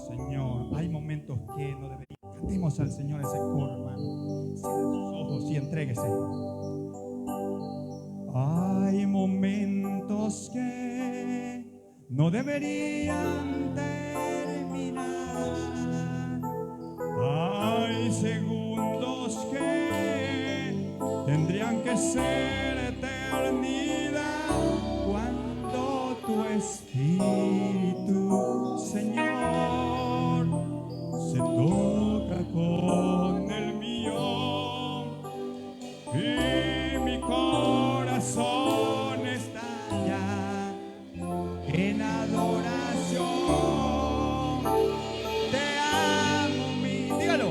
Señor. Hay momentos que no deberíamos. Cantemos al Señor ese coro, hermano. Cierre sus ojos y entréguese. Hay momentos que no deberían terminar. Hay segundos que tendrían que ser eternidad. Cuando tu espíritu, Señor, se toca con el mío y mi corazón estalla en adoración. Te amo, dígalo.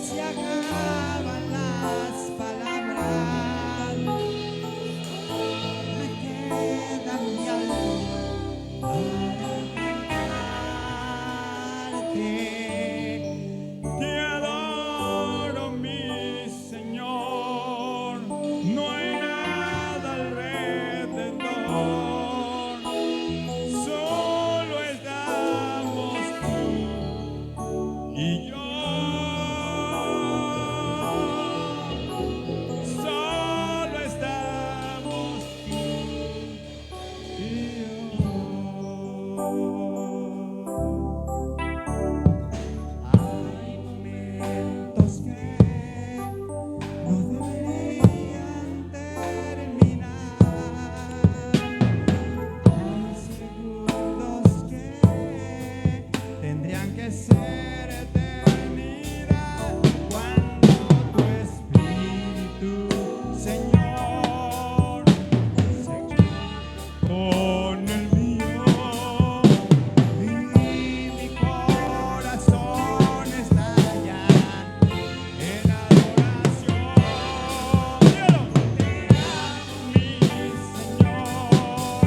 Se acaban las palabras, me queda mi alma para cantarte. Te adoro, mi Señor. No hay nada alrededor, solo estamos tú y yo. Solo estamos tú y yo. Hay momentos que no deberían terminar. Hay segundos que tendrían que ser eternidad. Cuando tu espíritu, Señor, se con el mío y mi corazón estalla en adoración. Dígalo. Te amo, mi Señor.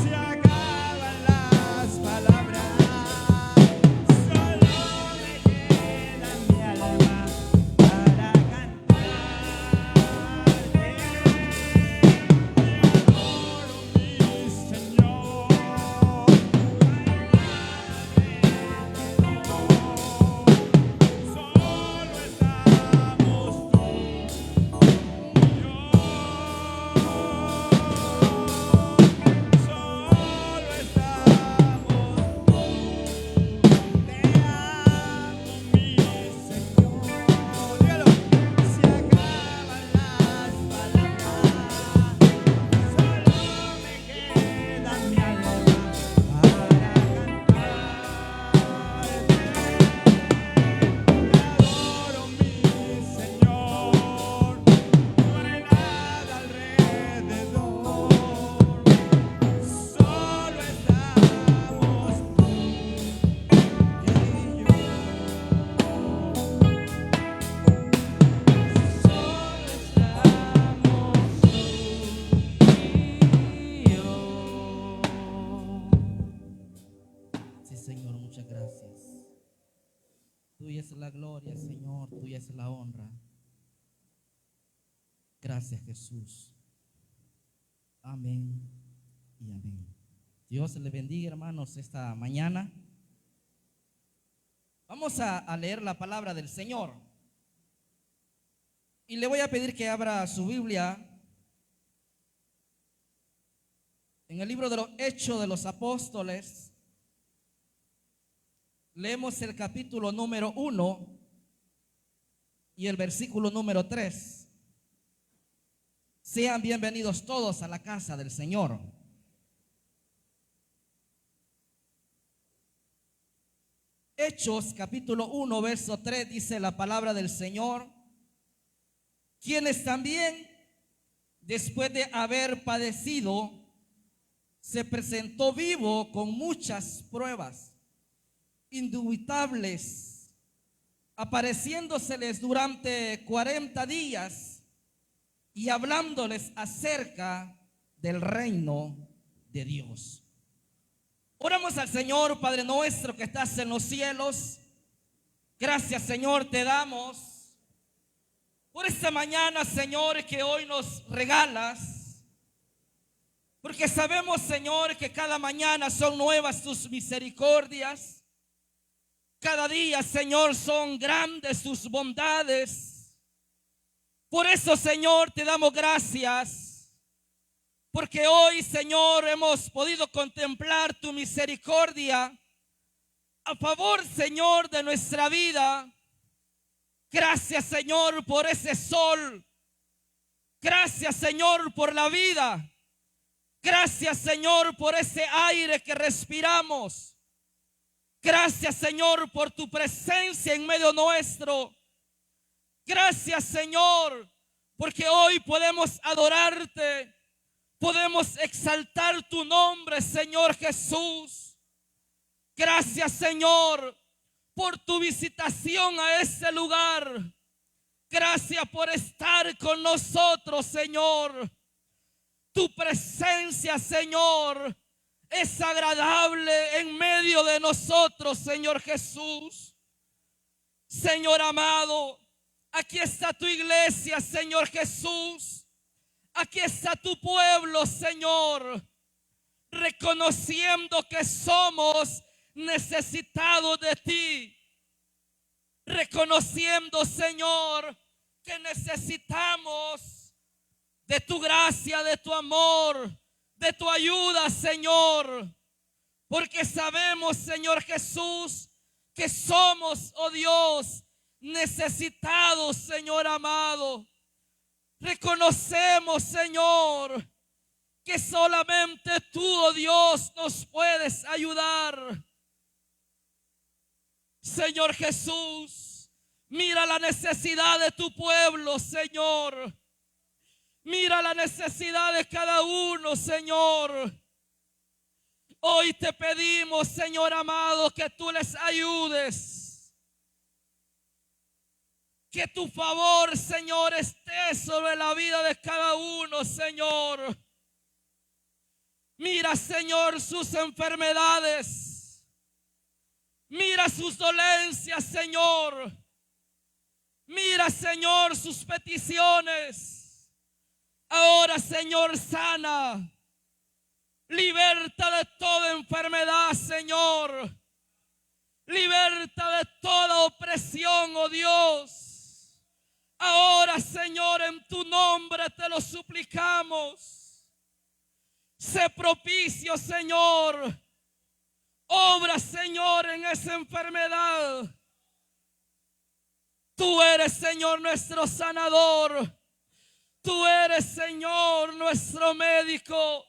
Se acaban las palabras, solo me queda mi alma para cantarte. Te adoro, mi Señor. Solo estamos tú y yo. Solo estamos tú. Te amo, mi Señor. Dígalo. Se acaban las palabras, solo me queda mi alma para cantarte. Te adoro, mi Señor. No hay nada alrededor, solo estamos tú y yo. Solo estamos tú y yo. Sí, Señor, muchas gracias. Tuya es la gloria, Señor, tuya es la honra. Gracias, Jesús. Amén y amén. Dios le bendiga, hermanos, esta mañana. Vamos a leer la palabra del Señor. Y le voy a pedir que abra su Biblia en el libro de los Hechos de los Apóstoles. Leemos el capítulo número 1 y el versículo número 3. Sean bienvenidos todos a la casa del Señor. Hechos capítulo 1 verso 3 dice la palabra del Señor: quienes también, después de haber padecido, se presentó vivo con muchas pruebas indubitables, apareciéndoseles durante 40 días y hablándoles acerca del reino de Dios. Oramos al Señor. Padre nuestro que estás en los cielos, gracias, Señor, te damos por esta mañana, Señor, que hoy nos regalas. Porque sabemos, Señor, que cada mañana son nuevas tus misericordias. Cada día, Señor, son grandes tus bondades. Por eso, Señor, te damos gracias. Porque hoy, Señor, hemos podido contemplar tu misericordia a favor, Señor, de nuestra vida. Gracias, Señor, por ese sol. Gracias, Señor, por la vida. Gracias, Señor, por ese aire que respiramos. Gracias, Señor, por tu presencia en medio nuestro. Gracias, Señor, porque hoy podemos adorarte. Podemos exaltar tu nombre, Señor Jesús. Gracias, Señor, por tu visitación a este lugar. Gracias por estar con nosotros, Señor. Tu presencia, Señor, es agradable en medio de nosotros, Señor Jesús. Señor amado, aquí está tu iglesia, Señor Jesús. Aquí está tu pueblo, Señor, reconociendo que somos necesitados de ti. Reconociendo, Señor, que necesitamos de tu gracia, de tu amor, de tu ayuda, Señor. Porque sabemos, Señor Jesús, que somos, oh Dios, necesitados, Señor amado. Reconocemos, Señor, que solamente tú, oh Dios, nos puedes ayudar. Señor Jesús, mira la necesidad de tu pueblo, Señor. Mira la necesidad de cada uno, Señor. Hoy te pedimos, Señor amado, que tú les ayudes. Que tu favor, Señor, esté sobre la vida de cada uno, Señor. Mira, Señor, sus enfermedades. Mira sus dolencias, Señor. Mira, Señor, sus peticiones. Ahora, Señor, sana. Liberta de toda enfermedad, Señor. Liberta de toda opresión, oh Dios. Ahora, Señor, en tu nombre te lo suplicamos. Sé propicio, Señor. Obra, Señor, en esa enfermedad. Tú eres, Señor, nuestro sanador. Tú eres, Señor, nuestro médico.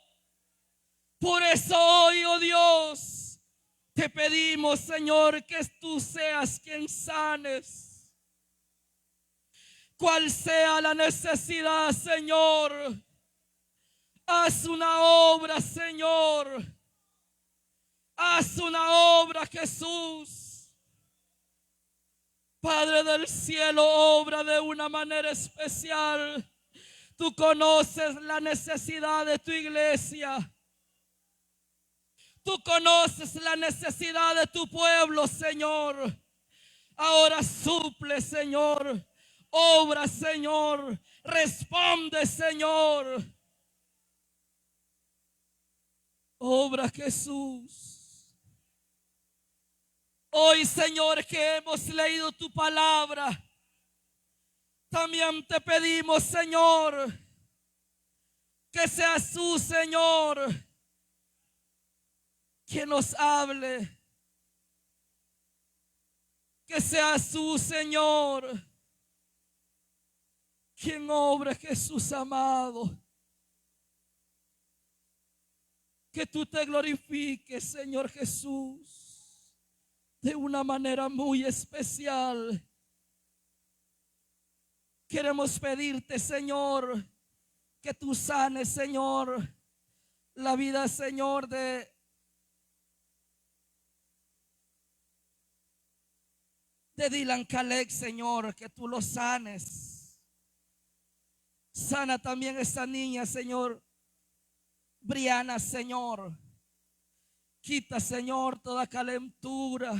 Por eso hoy, oh Dios, te pedimos, Señor, que tú seas quien sanes. Cual sea la necesidad, Señor, haz una obra, Señor. Haz una obra, Jesús. Padre del cielo, obra de una manera especial. Tú conoces la necesidad de tu iglesia. Tú conoces la necesidad de tu pueblo, Señor. Ahora suple, Señor. Obra, Señor. Responde, Señor. Obra, Jesús. Hoy, Señor, que hemos leído tu palabra, también te pedimos, Señor, que seas tú, Señor, que nos hable. Que seas tú, Señor, quien obre, Jesús amado. Que tú te glorifiques, Señor Jesús, de una manera muy especial. Queremos pedirte, Señor, que tú sanes, Señor, la vida, Señor, de Dylan Calec, Señor, que tú lo sanes. Sana también esta niña, Señor, Briana, Señor. Quita, Señor, toda calentura.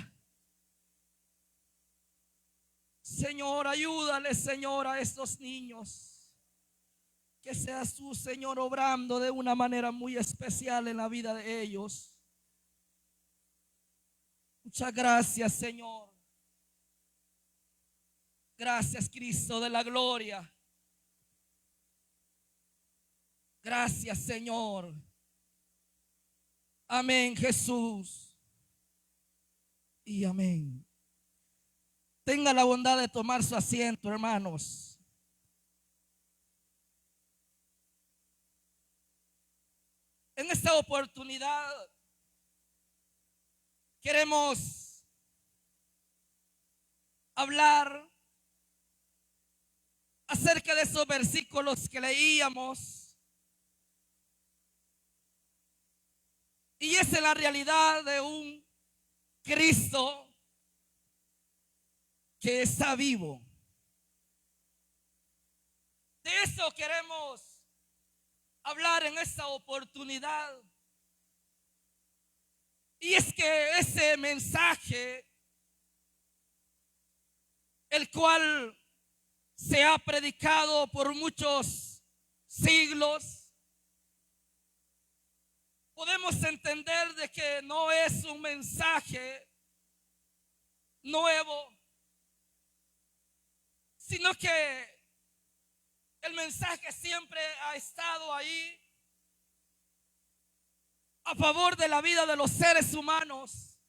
Señor, ayúdale, Señor, a estos niños. Que seas tú, Señor, obrando de una manera muy especial en la vida de ellos. Muchas gracias, Señor. Gracias, Cristo de la gloria. Gracias, Señor. Amén, Jesús. Y amén. Tenga la bondad de tomar su asiento, hermanos. En esta oportunidad queremos hablar acerca de esos versículos que leíamos. Y es en la realidad de un Cristo que está vivo. De eso queremos hablar en esta oportunidad. Y es que ese mensaje, el cual se ha predicado por muchos siglos, podemos entender de que no es un mensaje nuevo, sino que el mensaje siempre ha estado ahí a favor de la vida de los seres humanos.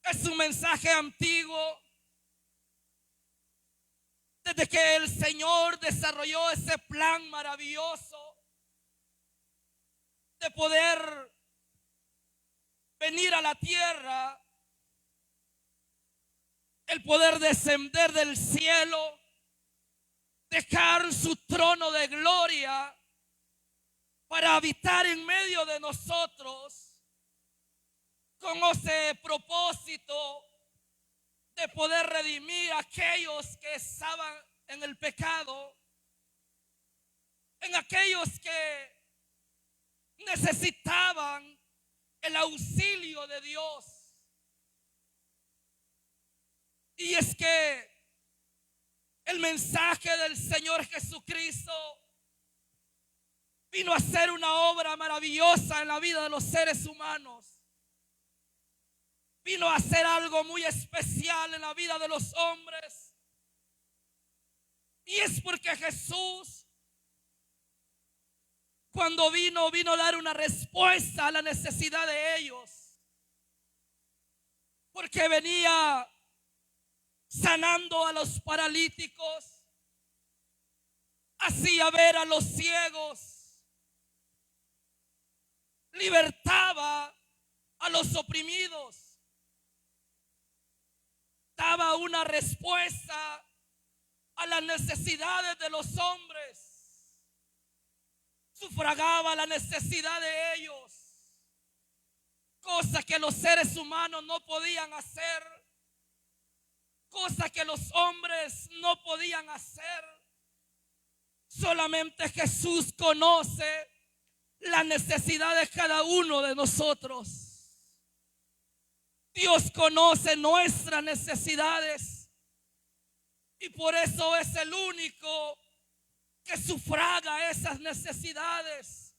Es un mensaje antiguo, desde que el Señor desarrolló ese plan maravilloso de poder venir a la tierra, el poder descender del cielo, dejar su trono de gloria para habitar en medio de nosotros, con ese propósito de poder redimir a aquellos que estaban en el pecado, en aquellos que necesitaban el auxilio de Dios. Y es que el mensaje del Señor Jesucristo vino a hacer una obra maravillosa en la vida de los seres humanos. Vino a hacer algo muy especial en la vida de los hombres. Y es porque Jesús, cuando vino a dar una respuesta a la necesidad de ellos. Porque venía sanando a los paralíticos, hacía ver a los ciegos, libertaba a los oprimidos, daba una respuesta a las necesidades de los hombres, sufragaba la necesidad de ellos, cosa que los seres humanos no podían hacer, cosa que los hombres no podían hacer. Solamente Jesús conoce la necesidad de cada uno de nosotros. Dios conoce nuestras necesidades y por eso es el único que sufraga esas necesidades,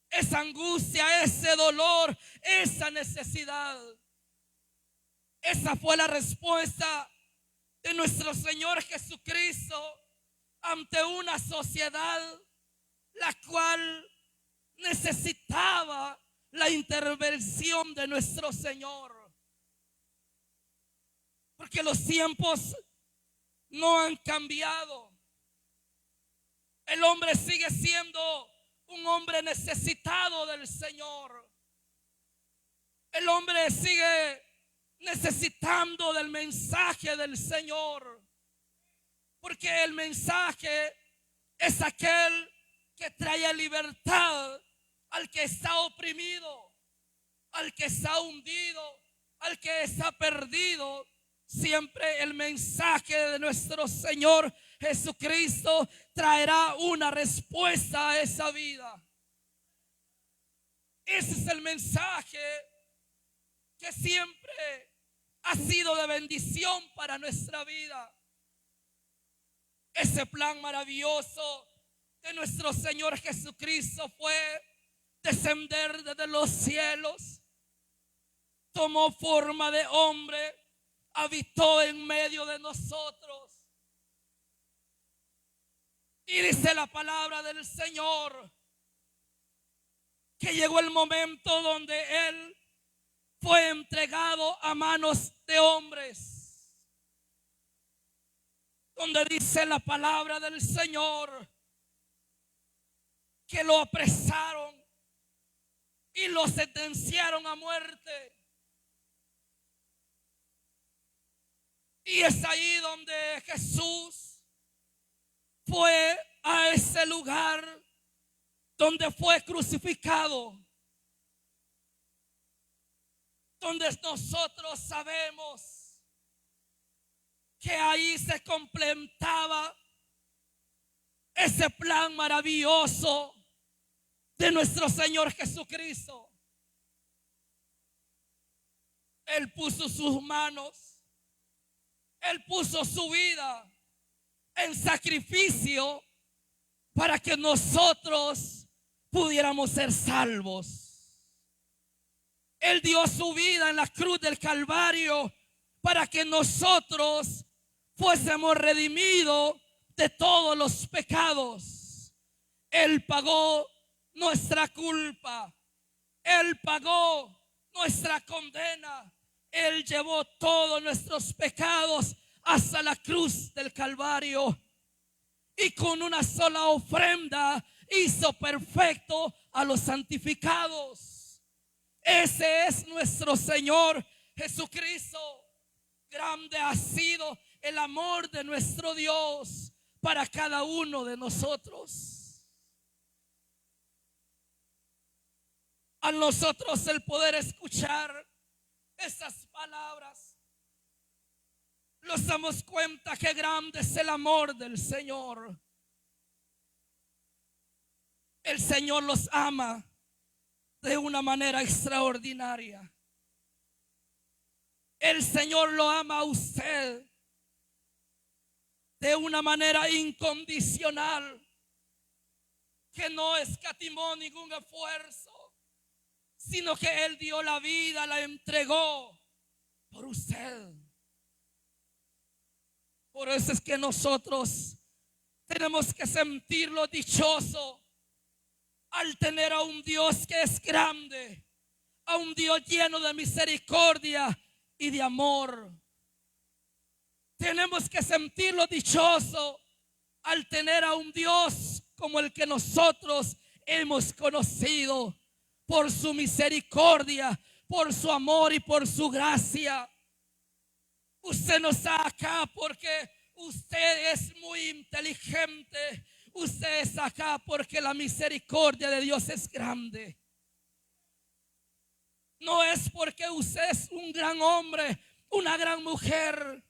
esa angustia, ese dolor, esa necesidad. Esa fue la respuesta de nuestro Señor Jesucristo ante una sociedad la cual necesitaba la intervención de nuestro Señor. Porque los tiempos no han cambiado. El hombre sigue siendo un hombre necesitado del Señor. El hombre sigue necesitando del mensaje del Señor, porque el mensaje es aquel que trae libertad al que está oprimido, al que está hundido, al que está perdido. Siempre el mensaje de nuestro Señor Jesucristo traerá una respuesta a esa vida. Ese es el mensaje que siempre ha sido de bendición para nuestra vida. Ese plan maravilloso de nuestro Señor Jesucristo fue descender desde los cielos, tomó forma de hombre, habitó en medio de nosotros. Y dice la palabra del Señor que llegó el momento donde Él fue entregado a manos de hombres, donde dice la palabra del Señor que lo apresaron y lo sentenciaron a muerte. Y es ahí donde Jesús fue a ese lugar donde fue crucificado, donde nosotros sabemos que ahí se completaba ese plan maravilloso de nuestro Señor Jesucristo. Él puso sus manos, Él puso su vida en sacrificio para que nosotros pudiéramos ser salvos. Él dio su vida en la cruz del Calvario para que nosotros fuésemos redimidos de todos los pecados. Él pagó nuestra culpa, Él pagó nuestra condena, Él llevó todos nuestros pecados hasta la cruz del Calvario, y con una sola ofrenda hizo perfecto a los santificados. Ese es nuestro Señor Jesucristo. Grande ha sido el amor de nuestro Dios para cada uno de nosotros. A nosotros el poder escuchar esas palabras, nos damos cuenta que grande es el amor del Señor. El Señor los ama de una manera extraordinaria. El Señor lo ama a usted de una manera incondicional, que no escatimó ningún esfuerzo, sino que Él dio la vida, la entregó por usted. Por eso es que nosotros tenemos que sentirlo dichoso al tener a un Dios que es grande, a un Dios lleno de misericordia y de amor. Tenemos que sentirlo dichoso al tener a un Dios como el que nosotros hemos conocido, por su misericordia, por su amor y por su gracia. Usted no está acá porque usted es muy inteligente. Usted está acá porque la misericordia de Dios es grande. No es porque usted es un gran hombre, una gran mujer.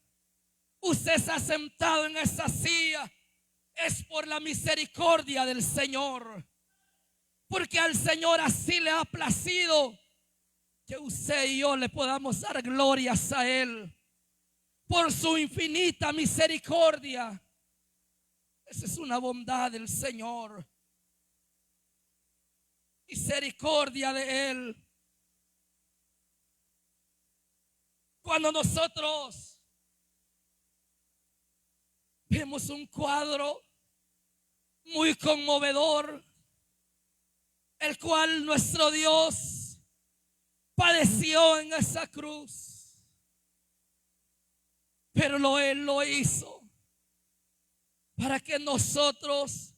Usted está sentado en esa silla. Es por la misericordia del Señor. Porque al Señor así le ha placido que usted y yo le podamos dar glorias a Él. Por su infinita misericordia. Esa es una bondad del Señor. Misericordia de Él. Cuando nosotros vemos un cuadro muy conmovedor, el cual nuestro Dios padeció en esa cruz. Pero Él lo hizo para que nosotros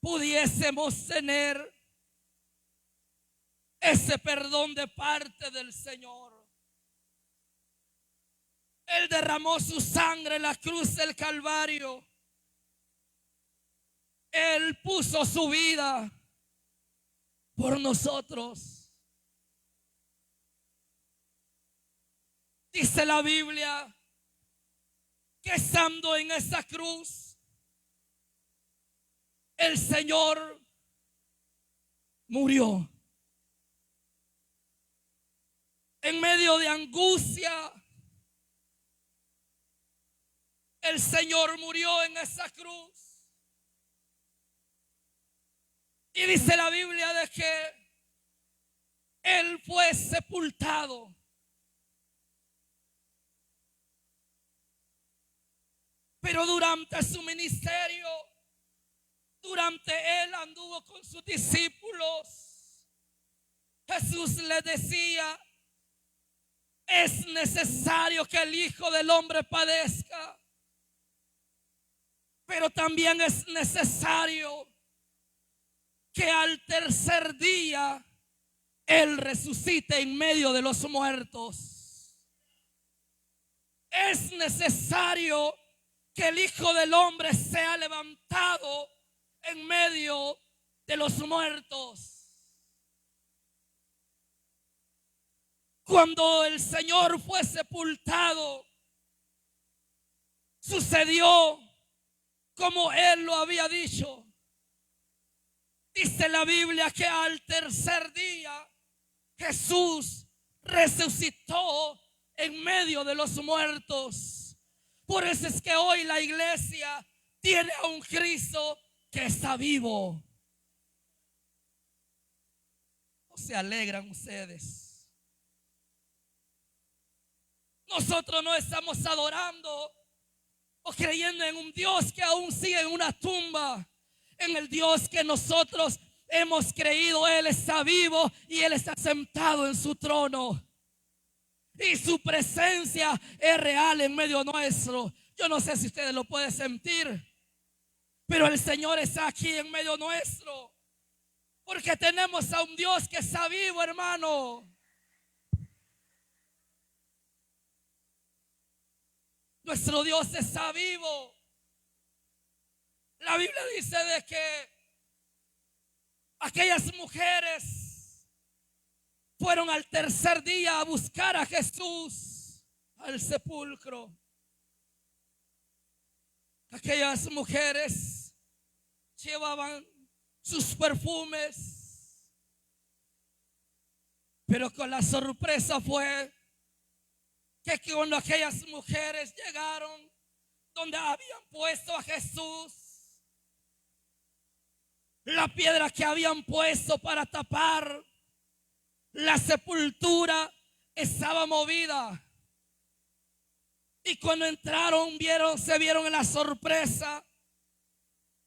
pudiésemos tener ese perdón de parte del Señor. Él derramó su sangre en la cruz del Calvario. Él puso su vida por nosotros. Dice la Biblia que estando en esa cruz, el Señor murió. En medio de angustia, el Señor murió en esa cruz. Y dice la Biblia de que Él fue sepultado. Pero durante su ministerio, durante Él anduvo con sus discípulos, Jesús les decía: es necesario que el Hijo del Hombre padezca, pero también es necesario que al tercer día Él resucite en medio de los muertos. Es necesario que el Hijo del Hombre sea levantado en medio de los muertos. Cuando el Señor fue sepultado, sucedió como Él lo había dicho. Dice la Biblia que al tercer día Jesús resucitó en medio de los muertos. Por eso es que hoy la iglesia tiene a un Cristo que está vivo. ¿No se alegran ustedes? Nosotros no estamos adorando o creyendo en un Dios que aún sigue en una tumba. En el Dios que nosotros hemos creído, Él está vivo y Él está sentado en su trono. Y su presencia es real en medio nuestro. Yo no sé si ustedes lo pueden sentir, pero el Señor está aquí en medio nuestro. Porque tenemos a un Dios que está vivo, hermano. Nuestro Dios está vivo. La Biblia dice de que aquellas mujeres fueron al tercer día a buscar a Jesús al sepulcro. Aquellas mujeres llevaban sus perfumes, pero con la sorpresa fue que cuando aquellas mujeres llegaron donde habían puesto a Jesús, la piedra que habían puesto para tapar la sepultura estaba movida. Y cuando entraron, se vieron en la sorpresa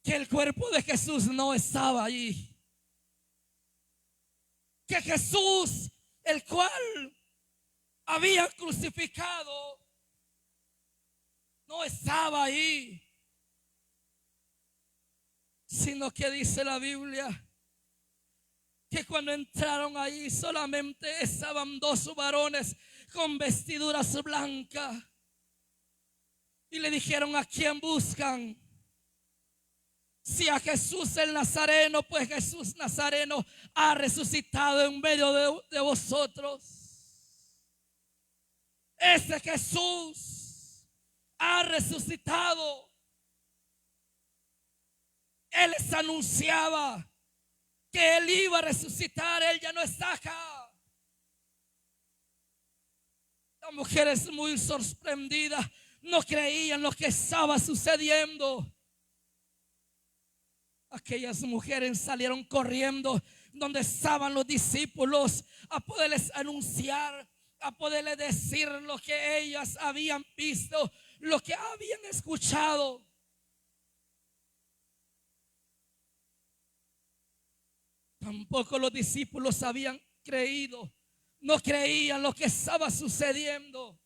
que el cuerpo de Jesús no estaba allí. Que Jesús, el cual habían crucificado, no estaba ahí. Sino que dice la Biblia que cuando entraron ahí solamente estaban dos varones con vestiduras blancas. Y le dijeron: ¿a quién buscan? Si a Jesús el Nazareno, pues Jesús Nazareno ha resucitado en medio de vosotros. Ese Jesús ha resucitado. Él les anunciaba que Él iba a resucitar. Él ya no está acá. Las mujeres muy sorprendidas no creían lo que estaba sucediendo. Aquellas mujeres salieron corriendo donde estaban los discípulos a poderles anunciar, a poderles decir lo que ellas habían visto, lo que habían escuchado. Tampoco los discípulos habían creído, no creían lo que estaba sucediendo.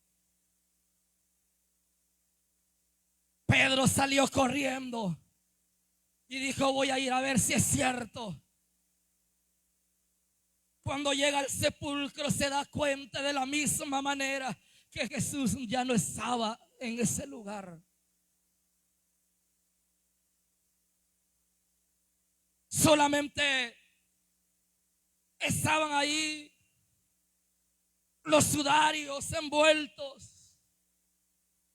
Pedro salió corriendo y dijo: voy a ir a ver si es cierto. Cuando llega al sepulcro se da cuenta de la misma manera que Jesús ya no estaba en ese lugar. Solamente estaban ahí los sudarios envueltos,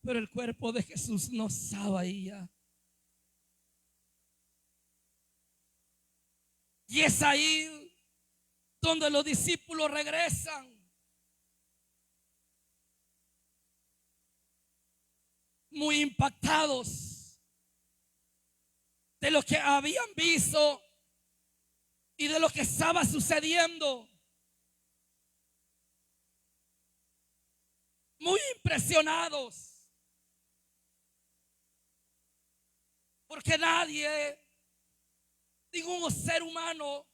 pero el cuerpo de Jesús no estaba ahí ya. Y es ahí donde los discípulos regresan. muy impactados de lo que habían visto y de lo que estaba sucediendo. Muy impresionados. Porque nadie, ningún ser humano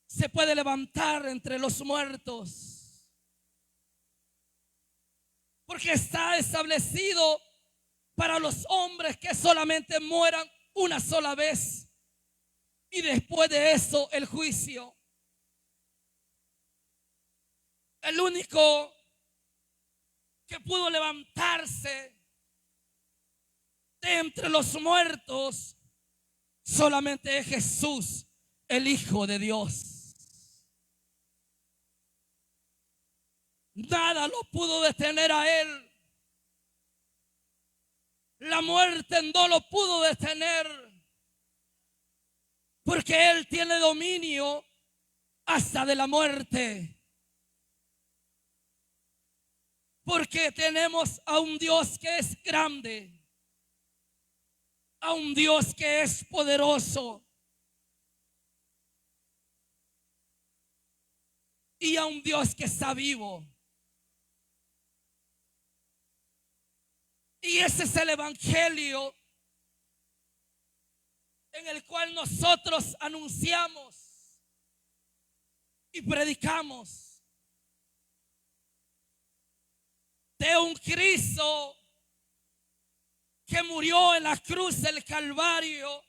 se puede levantar entre los muertos. Porque está establecido para los hombres que solamente mueran una sola vez. Y después de eso, el juicio. El único que pudo levantarse de entre los muertos solamente es Jesús, el Hijo de Dios. Nada lo pudo detener a él. La muerte no lo pudo detener, porque él tiene dominio hasta de la muerte. Porque tenemos a un Dios que es grande, a un Dios que es poderoso y a un Dios que está vivo. Y ese es el evangelio en el cual nosotros anunciamos y predicamos. De un Cristo que murió en la cruz del Calvario,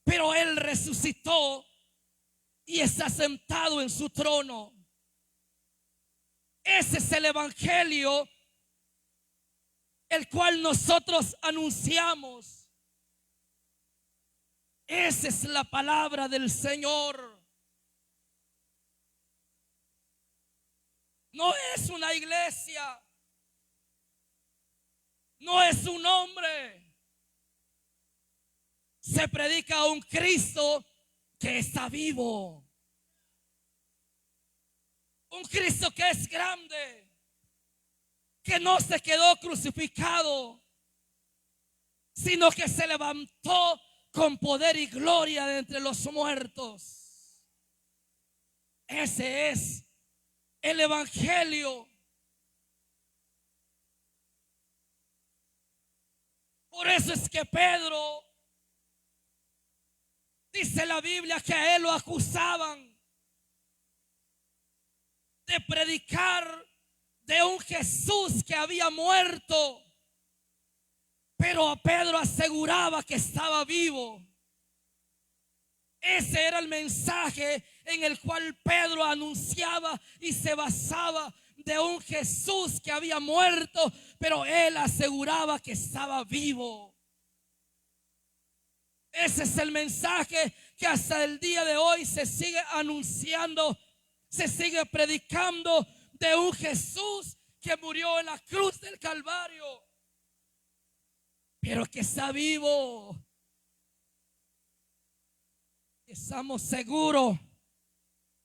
pero Él resucitó y está sentado en su trono. Ese es el evangelio el cual nosotros anunciamos. Esa es la palabra del Señor. No es una iglesia. No es un hombre. Se predica a un Cristo que está vivo. Un Cristo que es grande, que no se quedó crucificado, sino que se levantó con poder y gloria de entre los muertos. Ese es el evangelio. Por eso es que Pedro, dice la Biblia, que a él lo acusaban de predicar de un Jesús que había muerto, pero a Pedro aseguraba que estaba vivo. Ese era el mensaje en el cual Pedro anunciaba y se basaba, de un Jesús que había muerto, pero él aseguraba que estaba vivo. Ese es el mensaje que hasta el día de hoy se sigue anunciando, se sigue predicando, de un Jesús que murió en la cruz del Calvario, pero que está vivo. Estamos seguros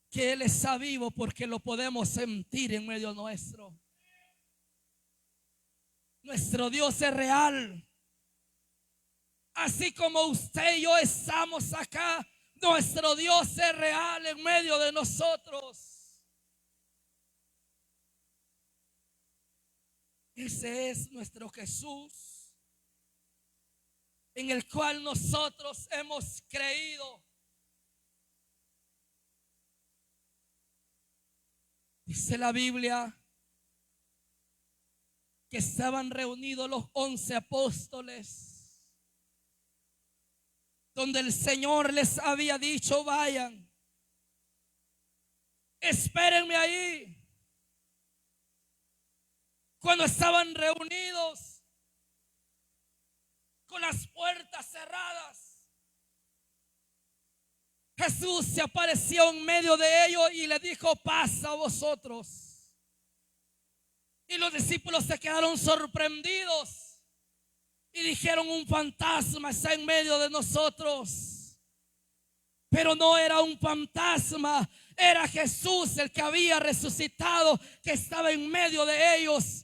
que Él está vivo porque lo podemos sentir en medio nuestro. Nuestro Dios es real. Así como usted y yo estamos acá, nuestro Dios es real en medio de nosotros. Ese es nuestro Jesús, en el cual nosotros hemos creído. Dice la Biblia que estaban reunidos los 11 apóstoles, donde el Señor les había dicho: vayan, espérenme ahí. Cuando estaban reunidos con las puertas cerradas, Jesús se apareció en medio de ellos y le dijo: paz a vosotros. Y los discípulos se quedaron sorprendidos y dijeron: un fantasma está en medio de nosotros. Pero no era un fantasma, era Jesús el que había resucitado, que estaba en medio de ellos.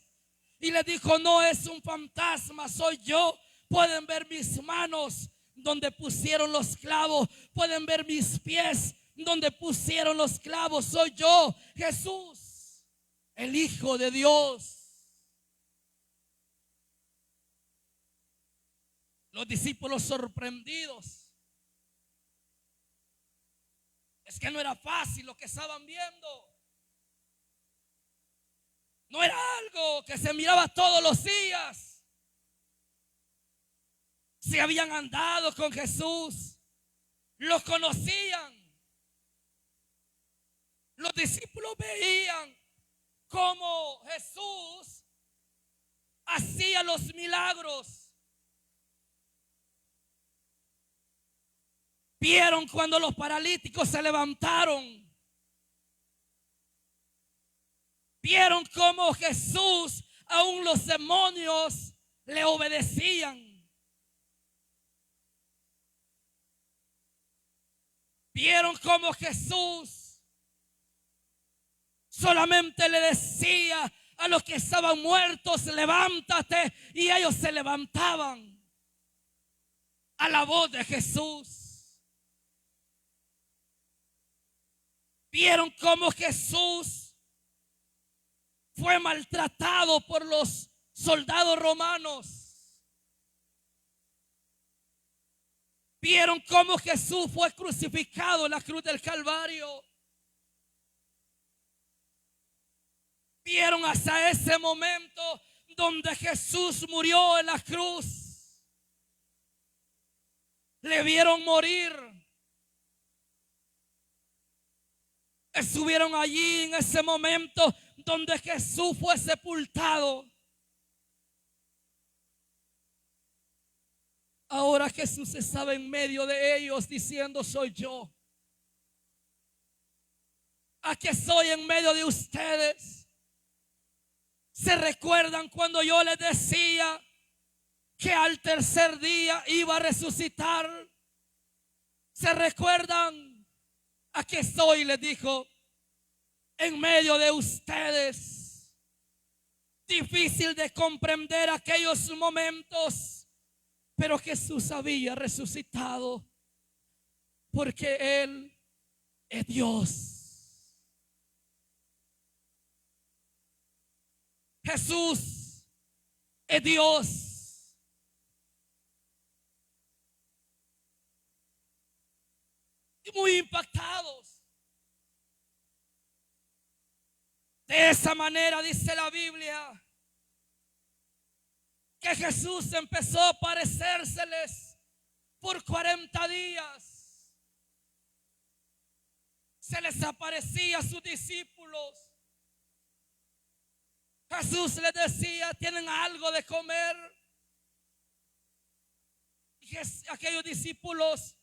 y le dijo: no es un fantasma, soy yo. Pueden ver mis manos donde pusieron los clavos, pueden ver mis pies donde pusieron los clavos. Soy yo, Jesús, el Hijo de Dios. Los discípulos sorprendidos. Es que no era fácil lo que estaban viendo. No era algo que se miraba todos los días. Si habían andado con Jesús, lo conocían. Los discípulos veían cómo Jesús hacía los milagros. Vieron cuando los paralíticos se levantaron. Vieron cómo Jesús, aún los demonios le obedecían. Vieron cómo Jesús solamente le decía a los que estaban muertos: levántate, y ellos se levantaban a la voz de Jesús. Vieron cómo Jesús fue maltratado por los soldados romanos. Vieron cómo Jesús fue crucificado en la cruz del Calvario. Vieron hasta ese momento donde Jesús murió en la cruz. Le vieron morir. Estuvieron allí en ese momento donde Jesús fue sepultado. Ahora Jesús estaba en medio de ellos diciendo: soy yo. Aquí estoy en medio de ustedes. ¿Se recuerdan cuando yo les decía que al tercer día iba a resucitar? ¿Se recuerdan? Aquí estoy, les dijo, en medio de ustedes. Difícil de comprender aquellos momentos, pero Jesús había resucitado porque Él es Dios. Jesús es Dios. Y muy impactados. De esa manera dice la Biblia que Jesús empezó a aparecérseles por 40 días. Se les aparecía a sus discípulos. Jesús les decía: ¿tienen algo de comer? Y aquellos discípulos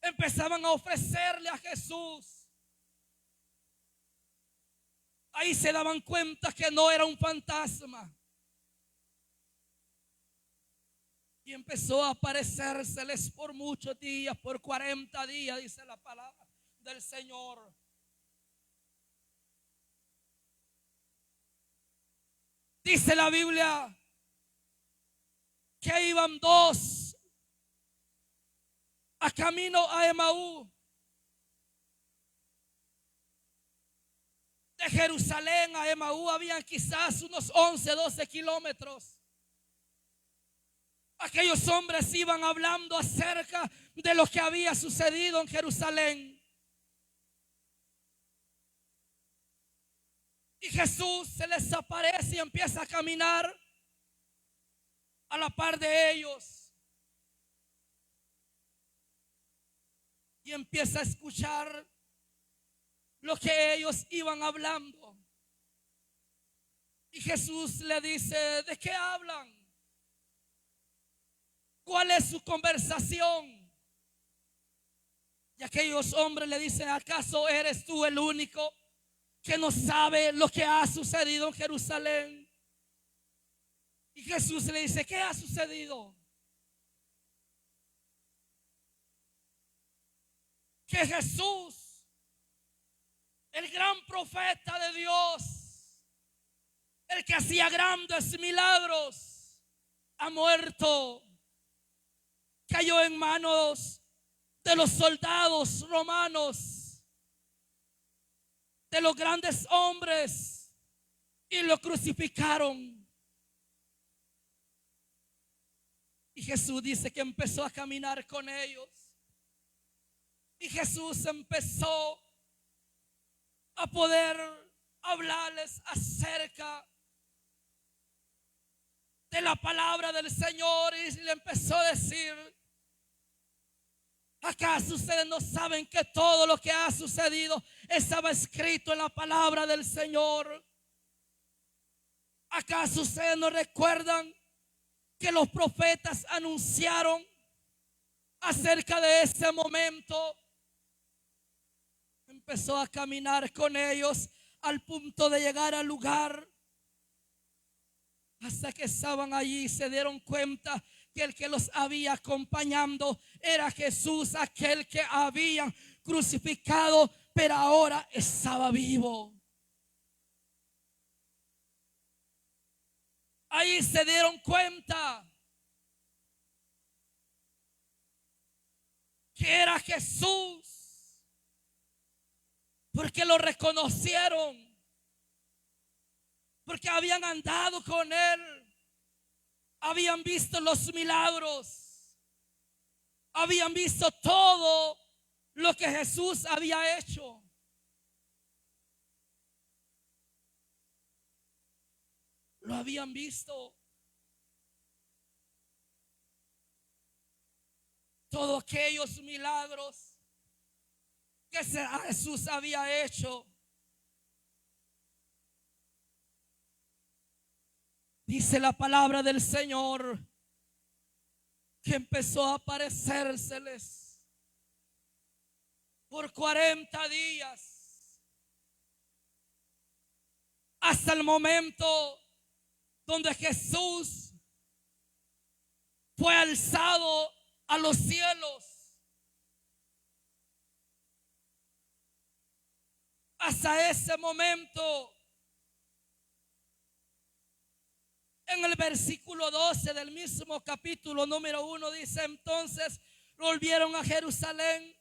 empezaban a ofrecerle a Jesús. Ahí se daban cuenta que no era un fantasma. Y empezó a aparecérseles por muchos días, por 40 días, dice la palabra del Señor. Dice la Biblia que iban dos a camino a Emaú. De Jerusalén a Emaú habían quizás unos 11, 12 kilómetros. Aquellos hombres iban hablando acerca de lo que había sucedido en Jerusalén. Y Jesús se les aparece y empieza a caminar a la par de ellos. Y empieza a escuchar lo que ellos iban hablando. Y Jesús le dice: ¿de qué hablan? ¿Cuál es su conversación? Y aquellos hombres le dicen: ¿acaso eres tú el único que no sabe lo que ha sucedido en Jerusalén? Y Jesús le dice: ¿qué ha sucedido? Que Jesús, el gran profeta de Dios, el que hacía grandes milagros, ha muerto. Cayó en manos de los soldados romanos, de los grandes hombres, y lo crucificaron. Y Jesús dice que empezó a caminar con ellos. Y Jesús empezó a poder hablarles acerca de la palabra del Señor. Y le empezó a decir: ¿acaso ustedes no saben que todo lo que ha sucedido estaba escrito en la palabra del Señor? ¿Acaso ustedes no recuerdan que los profetas anunciaron acerca de ese momento? Empezó a caminar con ellos al punto de llegar al lugar. Hasta que estaban allí, se dieron cuenta que el que los había acompañando era Jesús, aquel que habían crucificado, pero ahora estaba vivo. Ahí se dieron cuenta que era Jesús, porque lo reconocieron, porque habían andado con él, habían visto los milagros, habían visto todo lo que Jesús había hecho. Lo habían visto. Todos aquellos milagros que Jesús había hecho. Dice la palabra del Señor que empezó a aparecérseles por 40 días, hasta el momento donde Jesús fue alzado a los cielos. Hasta ese momento, en el versículo 12 del mismo capítulo número 1 dice: entonces volvieron a Jerusalén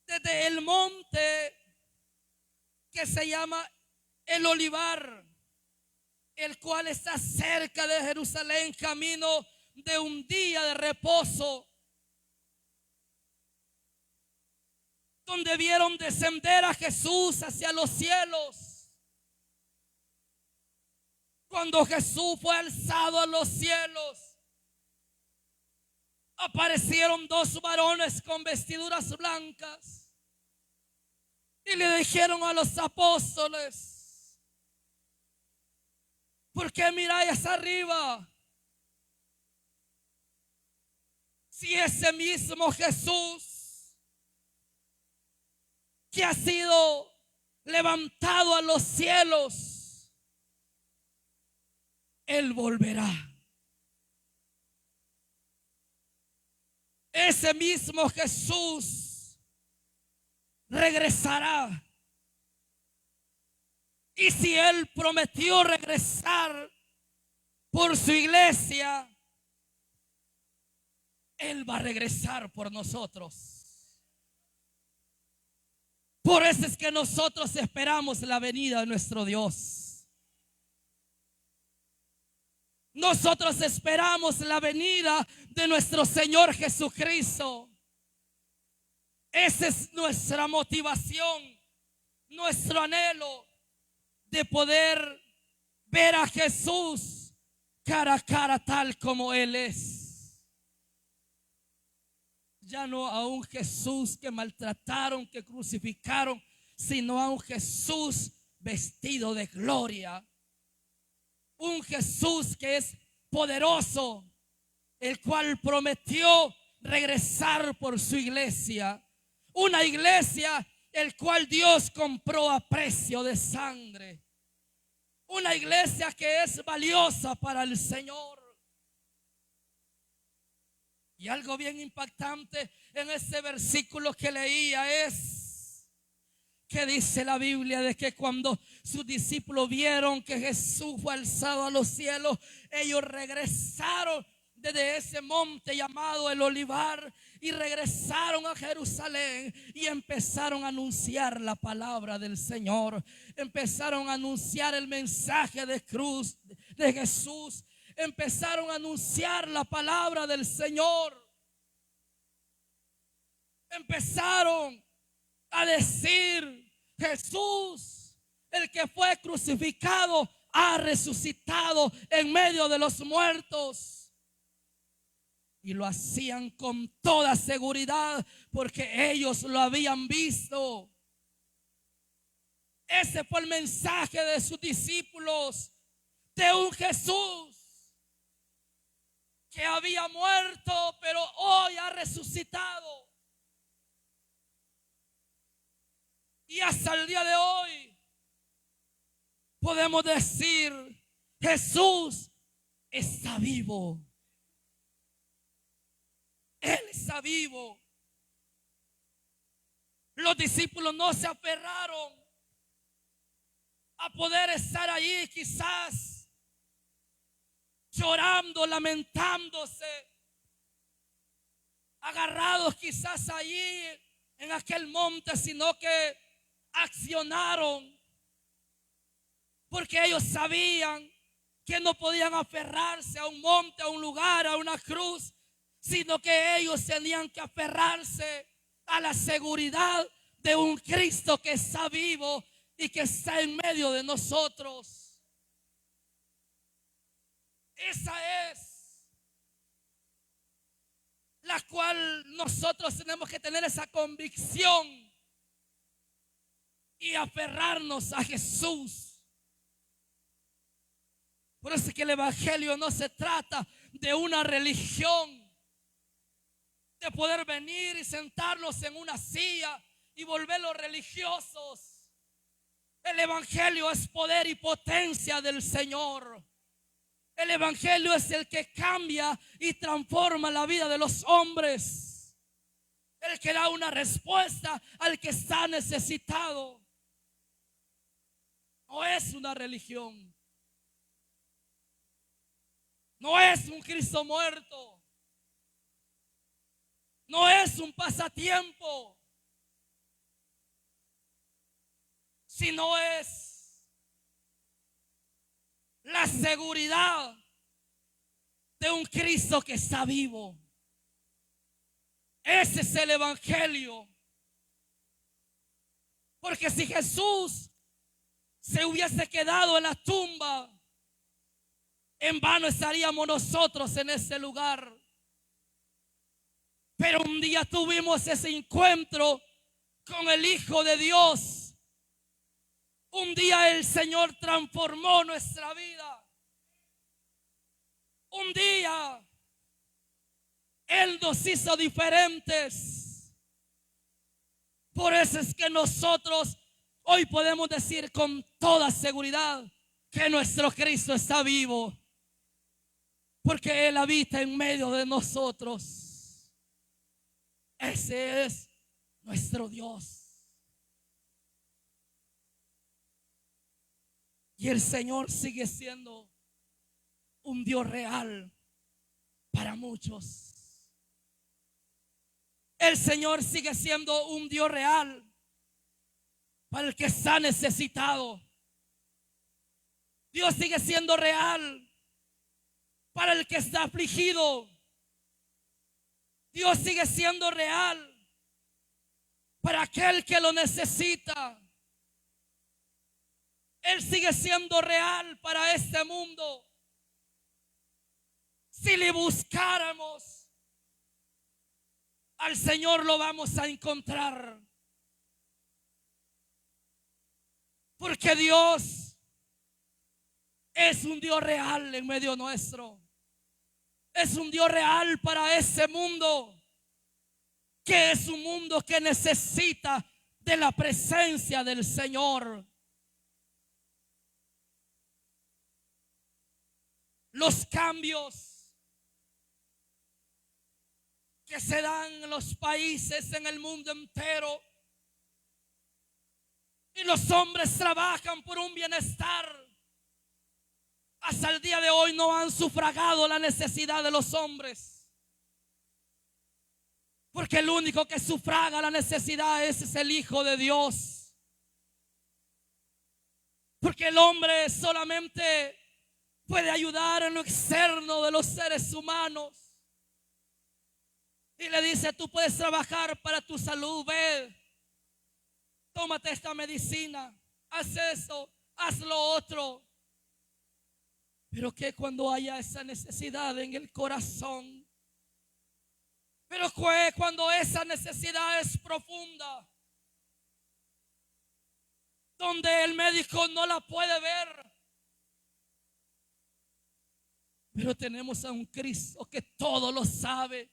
desde el monte que se llama el Olivar, el cual está cerca de Jerusalén, camino de un día de reposo, donde vieron descender a Jesús hacia los cielos. Cuando Jesús fue alzado a los cielos, aparecieron dos varones con vestiduras blancas y le dijeron a los apóstoles: ¿por qué miráis arriba? Si ese mismo Jesús que ha sido levantado a los cielos, Él volverá. Ese mismo Jesús regresará. Y si Él prometió regresar por su iglesia, Él va a regresar por nosotros. Por eso es que nosotros esperamos la venida de nuestro Dios. Nosotros esperamos la venida de nuestro Señor Jesucristo. Esa es nuestra motivación, nuestro anhelo de poder ver a Jesús cara a cara tal como Él es. Ya no a un Jesús que maltrataron, que crucificaron, sino a un Jesús vestido de gloria. Un Jesús que es poderoso, el cual prometió regresar por su iglesia. Una iglesia el cual Dios compró a precio de sangre. Una iglesia que es valiosa para el Señor. Y algo bien impactante en este versículo que leía es Que dice la Biblia de que cuando sus discípulos vieron que Jesús fue alzado a los cielos, ellos regresaron desde ese monte llamado el Olivar y regresaron a Jerusalén y empezaron a anunciar la palabra del Señor. Empezaron a anunciar el mensaje de cruz de Jesús. Empezaron a anunciar la palabra del Señor. Empezaron a decir: Jesús, el que fue crucificado, ha resucitado en medio de los muertos. Y lo hacían con toda seguridad porque ellos lo habían visto. Ese fue el mensaje de sus discípulos, de un Jesús que había muerto, pero hoy ha resucitado. Y hasta el día de hoy podemos decir: Jesús está vivo. Él está vivo. Los discípulos no se aferraron a poder estar allí, quizás llorando, lamentándose, agarrados quizás allí en aquel monte, sino que accionaron, porque ellos sabían que no podían aferrarse a un monte, a un lugar, a una cruz, sino que ellos tenían que aferrarse a la seguridad de un Cristo que está vivo y que está en medio de nosotros. Esa es la cual nosotros tenemos que tener, esa convicción y aferrarnos a Jesús. Por eso es que el evangelio no se trata de una religión, de poder venir y sentarnos en una silla y volverlos religiosos. El evangelio es poder y potencia del Señor. El evangelio es el que cambia y transforma la vida de los hombres, el que da una respuesta al que está necesitado. No es una religión, no es un Cristo muerto, no es un pasatiempo, sino es la seguridad de un Cristo que está vivo. Ese es el evangelio. Porque si Jesús se hubiese quedado en la tumba, en vano estaríamos nosotros en ese lugar. Pero un día tuvimos ese encuentro con el Hijo de Dios. Un día el Señor transformó nuestra vida. Un día Él nos hizo diferentes. Por eso es que nosotros hoy podemos decir con toda seguridad que nuestro Cristo está vivo, porque Él habita en medio de nosotros. Ese es nuestro Dios. Y el Señor sigue siendo un Dios real para muchos. El Señor sigue siendo un Dios real para el que está necesitado. Dios sigue siendo real para el que está afligido. Dios sigue siendo real para aquel que lo necesita. Él sigue siendo real para este mundo. Si le buscáramos, al Señor lo vamos a encontrar. Porque Dios es un Dios real en medio nuestro. Es un Dios real para ese mundo, que es un mundo que necesita de la presencia del Señor. Los cambios que se dan en los países, en el mundo entero, Y los hombres trabajan por un bienestar. Hasta el día de hoy no han sufragado la necesidad de los hombres. Porque el único que sufraga la necesidad es el Hijo de Dios. Porque el hombre solamente puede ayudar en lo externo de los seres humanos. Y le dice: tú puedes trabajar para tu salud, ve, tómate esta medicina, haz eso, haz lo otro. Pero que cuando haya esa necesidad en el corazón, pero cuando esa necesidad es profunda, donde el médico no la puede ver, pero tenemos a un Cristo que todo lo sabe.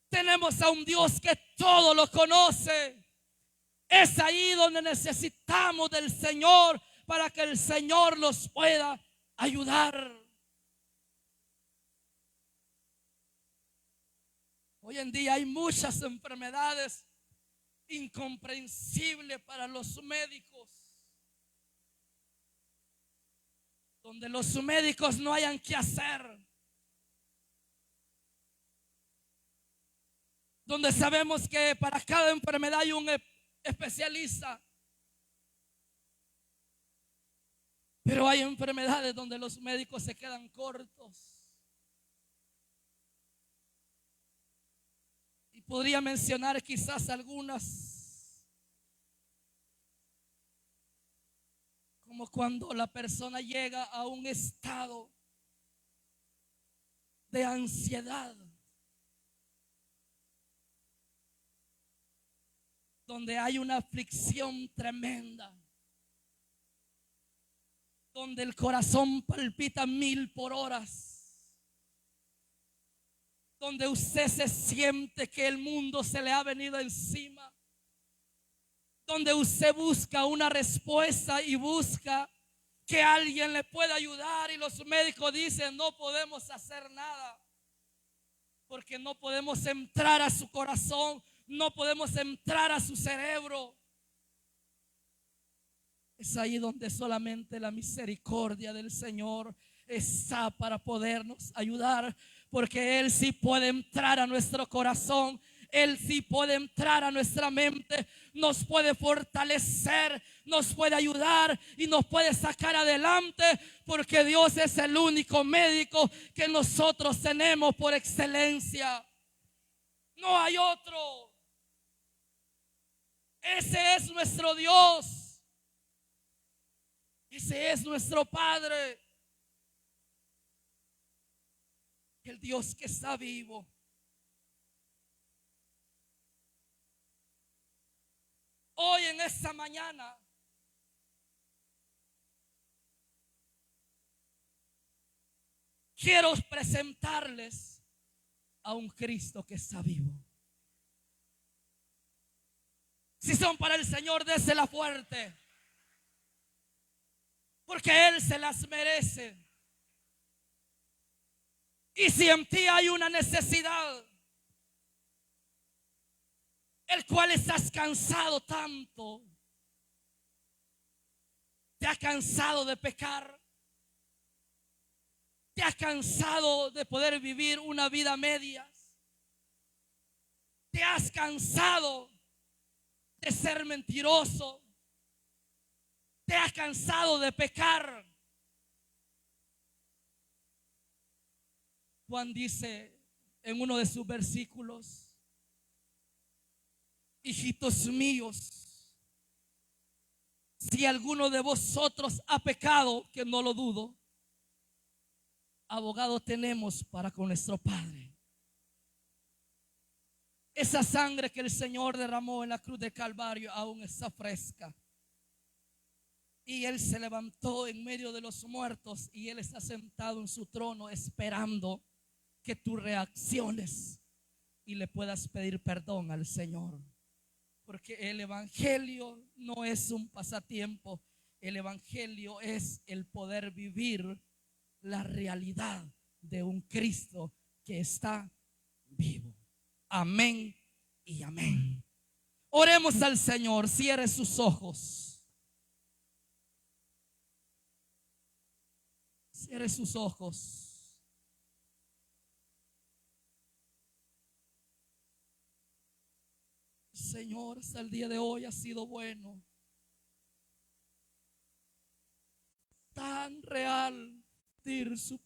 Tenemos a un Dios que todo lo conoce. Es ahí donde necesitamos del Señor para que el Señor nos pueda ayudar. Hoy en día hay muchas enfermedades incomprensibles para los médicos, donde los médicos no hayan qué hacer, donde sabemos que para cada enfermedad hay un especialista. Pero hay enfermedades donde los médicos se quedan cortos. Y podría mencionar quizás algunas, como cuando la persona llega a un estado de ansiedad, donde hay una aflicción tremenda, donde el corazón palpita 1000 por hora, donde usted se siente que el mundo se le ha venido encima, donde usted busca una respuesta y busca que alguien le pueda ayudar, y los médicos dicen: no podemos hacer nada, porque no podemos entrar a su corazón, no podemos entrar a su cerebro. Es ahí donde solamente la misericordia del Señor está para podernos ayudar, porque Él sí puede entrar a nuestro corazón, Él sí puede entrar a nuestra mente, nos puede fortalecer, nos puede ayudar y nos puede sacar adelante, porque Dios es el único médico que nosotros tenemos por excelencia. No hay otro. Ese es nuestro Dios. Ese es nuestro Padre. El Dios que está vivo. Hoy en esta mañana quiero presentarles a un Cristo que está vivo. Si son para el Señor, désela fuerte, porque Él se las merece. Y si en ti hay una necesidad, el cual estás cansado tanto, te has cansado de pecar, te has cansado de poder vivir una vida a medias, te has cansado de ser mentiroso, te has cansado de pecar. Juan dice en uno de sus versículos: hijitos míos, si alguno de vosotros ha pecado, que no lo dudo, abogado tenemos para con nuestro Padre. Esa sangre que el Señor derramó en la cruz de Calvario aún está fresca. Y Él se levantó en medio de los muertos, y Él está sentado en su trono esperando que tú reacciones y le puedas pedir perdón al Señor. Porque el evangelio no es un pasatiempo. El evangelio es el poder vivir la realidad de un Cristo que está vivo. Amén y amén. Oremos al Señor. Cierre sus ojos. Cierre sus ojos. Señor, hasta el día de hoy ha sido bueno. Tan real, su